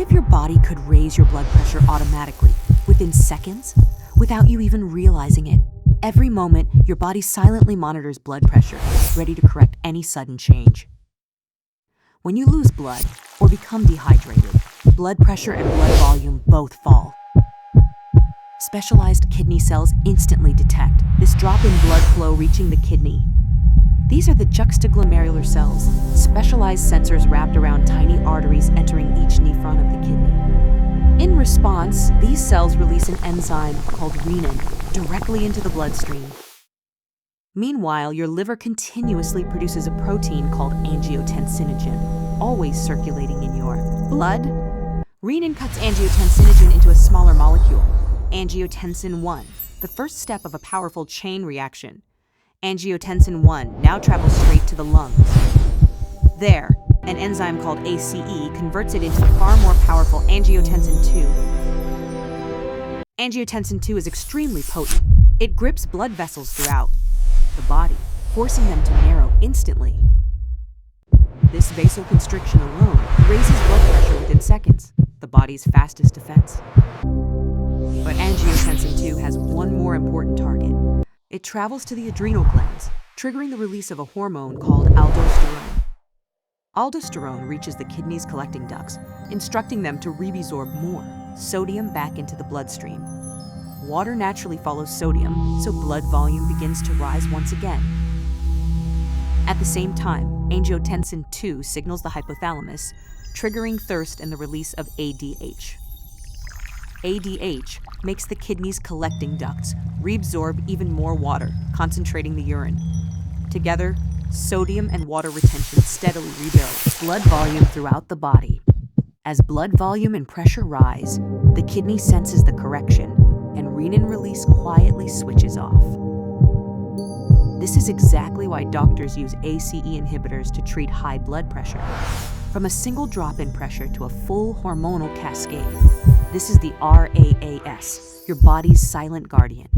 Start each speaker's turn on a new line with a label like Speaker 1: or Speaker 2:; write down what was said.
Speaker 1: if your body could raise your blood pressure automatically, within seconds, without you even realizing it? Every moment, your body silently monitors blood pressure, ready to correct any sudden change. When you lose blood or become dehydrated, blood pressure and blood volume both fall. Specialized kidney cells instantly detect this drop in blood flow reaching the kidney. These are the juxtaglomerular cells, specialized sensors wrapped around tiny arteries entering each nephron of the kidney. In response, these cells release an enzyme called renin directly into the bloodstream. Meanwhile, your liver continuously produces a protein called angiotensinogen, always circulating in your blood. Renin cuts angiotensinogen into a smaller molecule, angiotensin 1, the first step of a powerful chain reaction. Angiotensin 1 now travels straight to the lungs. There, an enzyme called ACE converts it into far more powerful angiotensin 2. Angiotensin 2 is extremely potent. It grips blood vessels throughout the body, forcing them to narrow instantly. This vasoconstriction alone raises blood pressure within seconds, the body's fastest defense. But angiotensin 2 has one more important target. It travels to the adrenal glands, triggering the release of a hormone called aldosterone. Aldosterone reaches the kidney's collecting ducts, instructing them to reabsorb more sodium back into the bloodstream. Water naturally follows sodium, so blood volume begins to rise once again. At the same time, angiotensin 2 signals the hypothalamus, triggering thirst and the release of ADH. ADH makes the kidney's collecting ducts reabsorb even more water, concentrating the urine. Together, sodium and water retention steadily rebuild blood volume throughout the body. As blood volume and pressure rise, the kidney senses the correction, and renin release quietly switches off. This is exactly why doctors use ACE inhibitors to treat high blood pressure. From a single drop in pressure to a full hormonal cascade, this is the RAAS, your body's silent guardian.